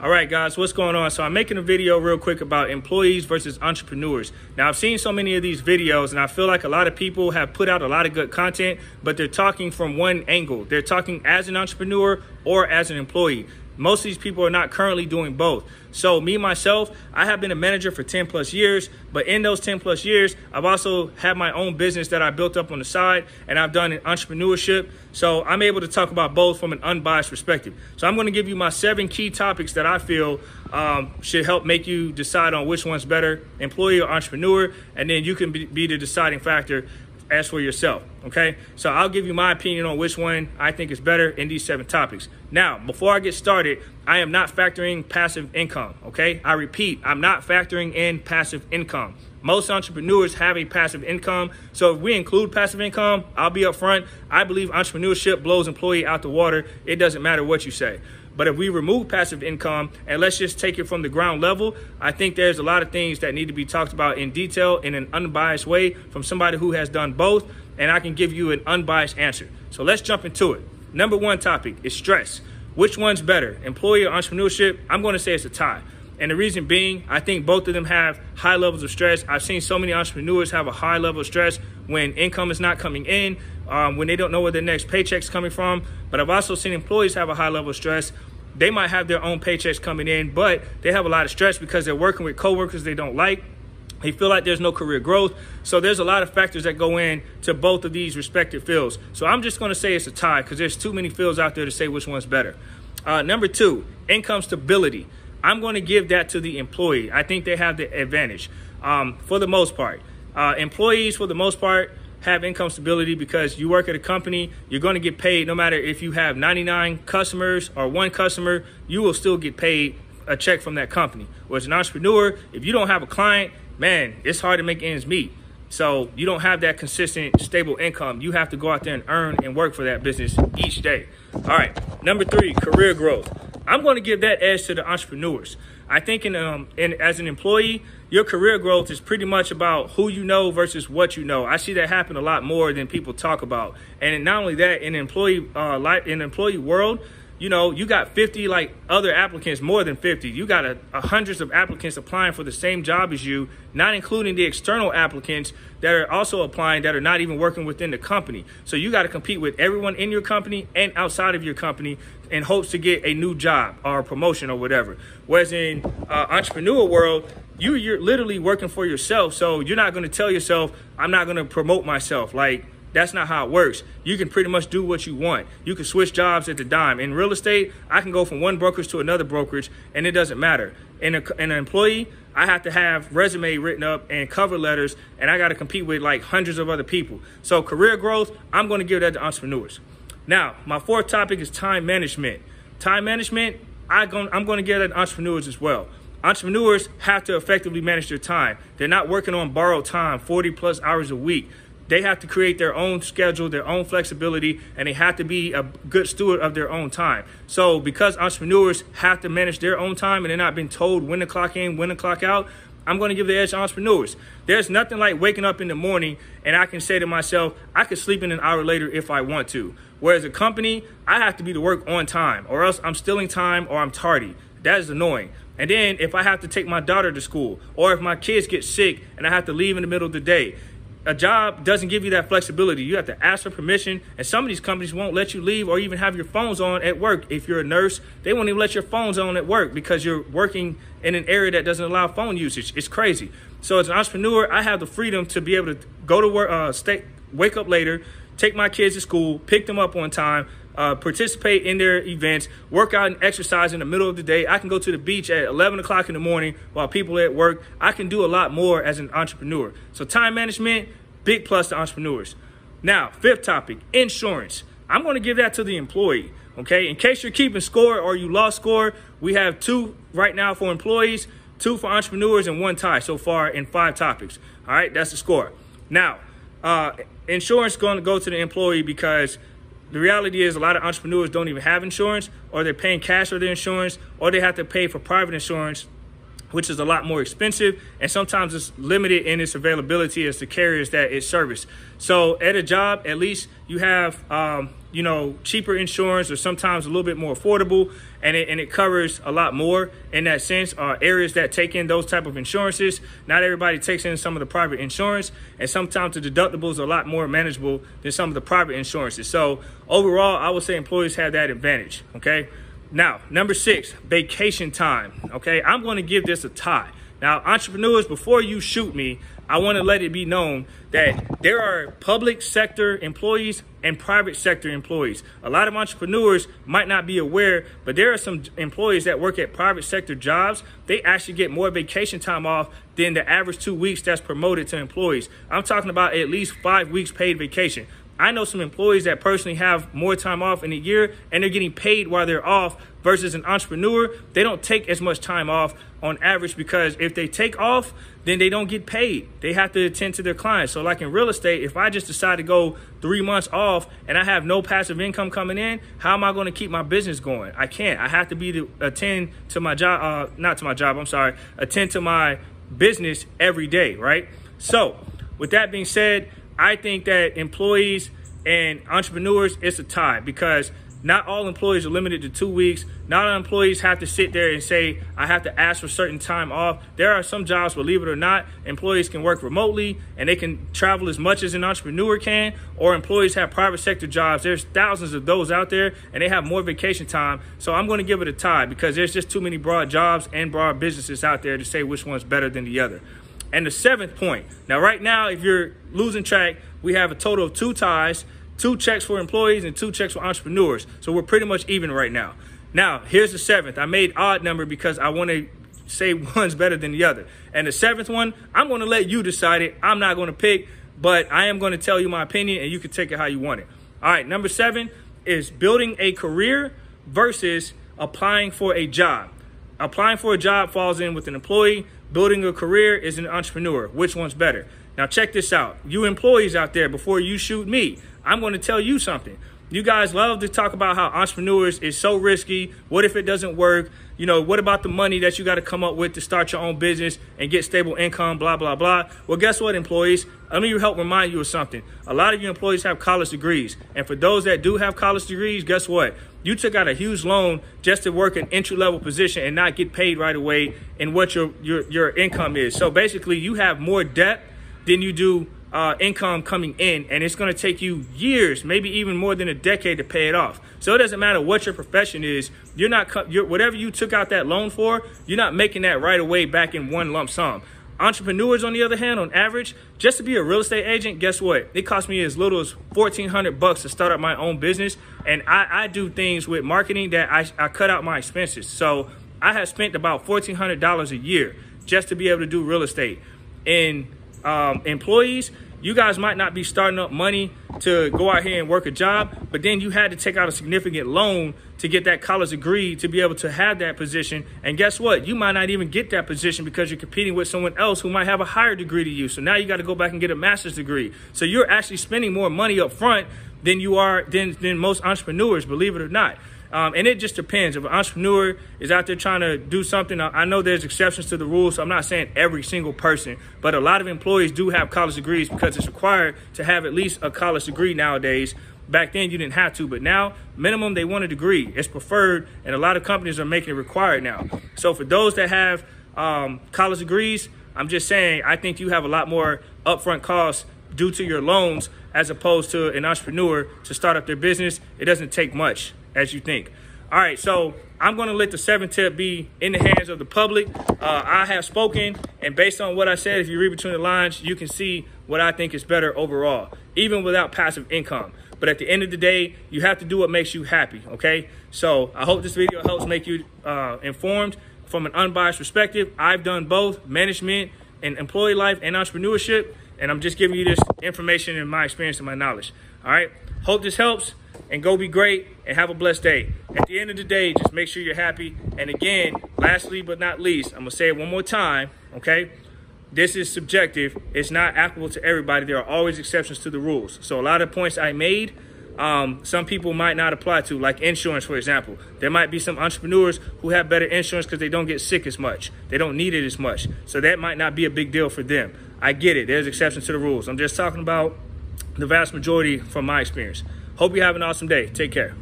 All right, guys, what's going on? So I'm making a video real quick about employees versus entrepreneurs. Now, I've seen so many of these videos, and I feel like a lot of people have put out a lot of good content, but they're talking from one angle. They're talking as an entrepreneur or as an employee. Most of these people are not currently doing both. So me, myself, I have been a manager for 10 plus years, but in those 10 plus years, I've also had my own business that I built up on the side, and I've done an entrepreneurship. So I'm able to talk about both from an unbiased perspective. So I'm going to give you my 7 key topics that I feel should help make you decide on which one's better, employee or entrepreneur, and then you can be the deciding factor as for yourself. Okay, so I'll give you my opinion on which one I think is better in these 7 topics. Now, before I get started, I am not factoring passive income. Okay, I repeat, I'm not factoring in passive income. Most entrepreneurs have a passive income. So if we include passive income, I'll be upfront. I believe entrepreneurship blows employee out the water. It doesn't matter what you say. But if we remove passive income and let's just take it from the ground level, I think there's a lot of things that need to be talked about in detail in an unbiased way from somebody who has done both, and I can give you an unbiased answer. So let's jump into it. Number 1 topic is stress. Which one's better, employee or entrepreneurship? I'm going to say it's a tie. And the reason being, I think both of them have high levels of stress. I've seen so many entrepreneurs have a high level of stress when income is not coming in, when they don't know where their next paycheck's coming from. But I've also seen employees have a high level of stress. They might have their own paychecks coming in, but they have a lot of stress because they're working with coworkers they don't like. They feel like there's no career growth. So there's a lot of factors that go in to both of these respective fields. So I'm just going to say it's a tie because there's too many fields out there to say which one's better. Number 2, income stability. I'm going to give that to the employee. I think they have the advantage for the most part. Employees, for the most part, have income stability because you work at a company, you're going to get paid no matter if you have 99 customers or 1 customer, you will still get paid a check from that company. Whereas an entrepreneur, if you don't have a client, man, it's hard to make ends meet. So you don't have that consistent, stable income. You have to go out there and earn and work for that business each day. All right, number 3, career growth. I'm going to give that edge to the entrepreneurs. I think as an employee, your career growth is pretty much about who you know versus what you know. I see that happen a lot more than people talk about. And not only that, in employee world, you know, you got 50 like other applicants, more than 50. You got hundreds of applicants applying for the same job as you, not including the external applicants that are also applying that are not even working within the company. So you got to compete with everyone in your company and outside of your company in hopes to get a new job or a promotion or whatever. Whereas in entrepreneur world, you're literally working for yourself. So you're not going to tell yourself, I'm not going to promote myself. Like, that's not how it works. You can pretty much do what you want. You can switch jobs at the dime. In real estate, I can go from one brokerage to another brokerage, and it doesn't matter. In an employee, I have to have resume written up and cover letters, and I got to compete with like hundreds of other people. So career growth, I'm going to give that to entrepreneurs. Now, my 4th topic is time management. Time management, I'm going to give that to entrepreneurs as well. Entrepreneurs have to effectively manage their time. They're not working on borrowed time, 40 plus hours a week. They have to create their own schedule, their own flexibility, and they have to be a good steward of their own time. So because entrepreneurs have to manage their own time and they're not being told when to clock in, when to clock out, I'm going to give the edge to entrepreneurs. There's nothing like waking up in the morning and I can say to myself, I could sleep in an hour later if I want to. Whereas a company, I have to be to work on time or else I'm stealing time or I'm tardy. That is annoying. And then if I have to take my daughter to school or if my kids get sick and I have to leave in the middle of the day, a job doesn't give you that flexibility. You have to ask for permission, and some of these companies won't let you leave or even have your phones on at work. If you're a nurse, they won't even let your phones on at work because you're working in an area that doesn't allow phone usage. It's crazy. So as an entrepreneur, I have the freedom to be able to go to work, wake up later, take my kids to school, pick them up on time, participate in their events, work out and exercise in the middle of the day. I can go to the beach at 11 o'clock in the morning while people are at work. I can do a lot more as an entrepreneur. So time management, big plus to entrepreneurs. Now, 5th topic, insurance. I'm going to give that to the employee. Okay, in case you're keeping score or you lost score, we have 2 right now for employees, 2 for entrepreneurs, and 1 tie so far in 5 topics. All right, that's the score. Now, insurance is going to go to the employee because the reality is a lot of entrepreneurs don't even have insurance, or they're paying cash for their insurance, or they have to pay for private insurance, which is a lot more expensive, and sometimes it's limited in its availability as the carriers that it service. So at a job, at least you have cheaper insurance, or sometimes a little bit more affordable, and it covers a lot more in that sense. Areas that take in those type of insurances, not everybody takes in some of the private insurance, and sometimes the deductibles are a lot more manageable than some of the private insurances. So overall, I would say employees have that advantage. Okay. Now, number 6, vacation time. Okay, I'm going to give this a tie. Now, entrepreneurs, before you shoot me, I want to let it be known that there are public sector employees and private sector employees. A lot of entrepreneurs might not be aware, but there are some employees that work at private sector jobs. They actually get more vacation time off than the average 2 weeks that's promoted to employees. I'm talking about at least 5 weeks paid vacation. I know some employees that personally have more time off in a year, and they're getting paid while they're off, versus an entrepreneur. They don't take as much time off on average, because if they take off, then they don't get paid. They have to attend to their clients. So like in real estate, if I just decide to go 3 months off and I have no passive income coming in, how am I going to keep my business going? I can't. I have to be to attend to my job, attend to my business every day, right? So with that being said, I think that employees and entrepreneurs, it's a tie, because not all employees are limited to 2 weeks. Not all employees have to sit there and say, I have to ask for certain time off. There are some jobs, believe it or not, employees can work remotely and they can travel as much as an entrepreneur can, or employees have private sector jobs. There's thousands of those out there, and they have more vacation time. So I'm going to give it a tie, because there's just too many broad jobs and broad businesses out there to say which one's better than the other. And the 7th point. Now, right now, if you're losing track, we have a total of 2 ties, 2 checks for employees and 2 checks for entrepreneurs. So we're pretty much even right now. Now, here's the 7th. I made odd number because I want to say one's better than the other. And the 7th one, I'm going to let you decide it. I'm not going to pick, but I am going to tell you my opinion, and you can take it how you want it. All right, number 7 is building a career versus applying for a job. Applying for a job falls in with an employee. Building a career is an entrepreneur. Which one's better? Now, check this out. You employees out there, before you shoot me, I'm going to tell you something. You guys love to talk about how entrepreneurs is so risky. What if it doesn't work? What about the money that you got to come up with to start your own business and get stable income, blah, blah, blah. Well, guess what, employees? Let me help remind you of something. A lot of you employees have college degrees. And for those that do have college degrees, guess what? You took out a huge loan just to work an entry-level position and not get paid right away in what your income is. So basically, you have more debt than you do income coming in, and it's going to take you years, maybe even more than a decade, to pay it off. So it doesn't matter what your profession is. Whatever you took out that loan for, you're not making that right away back in one lump sum. Entrepreneurs, on the other hand, on average, just to be a real estate agent, guess what? It cost me as little as $1,400 to start up my own business. And I do things with marketing that I cut out my expenses. So I have spent about $1,400 a year just to be able to do real estate. And employees, you guys might not be starting up money to go out here and work a job, but then you had to take out a significant loan to get that college degree to be able to have that position. And guess what? You might not even get that position because you're competing with someone else who might have a higher degree to you. So now you got to go back and get a master's degree. So you're actually spending more money up front than you are than most entrepreneurs, believe it or not. And it just depends. If an entrepreneur is out there trying to do something, I know there's exceptions to the rules, so I'm not saying every single person, but a lot of employees do have college degrees because it's required to have at least a college degree nowadays. Back then, you didn't have to, but now, minimum, they want a degree. It's preferred, and a lot of companies are making it required now. So for those that have college degrees, I'm just saying, I think you have a lot more upfront costs due to your loans as opposed to an entrepreneur to start up their business. It doesn't take much as you think. All right, so I'm going to let the 7th tip be in the hands of the public. I have spoken, and based on what I said, if you read between the lines, you can see what I think is better overall, even without passive income. But at the end of the day, you have to do what makes you happy, okay? So I hope this video helps make you informed from an unbiased perspective. I've done both management and employee life and entrepreneurship, and I'm just giving you this information and my experience and my knowledge. All right, hope this helps, and go be great and have a blessed day. At the end of the day, just make sure you're happy. And again, lastly but not least, I'm gonna say it one more time, okay? This is subjective. It's not applicable to everybody. There are always exceptions to the rules. So a lot of points I made, some people might not apply to, like insurance, for example. There might be some entrepreneurs who have better insurance because they don't get sick as much. They don't need it as much. So that might not be a big deal for them. I get it. There's exceptions to the rules. I'm just talking about the vast majority from my experience. Hope you have an awesome day. Take care.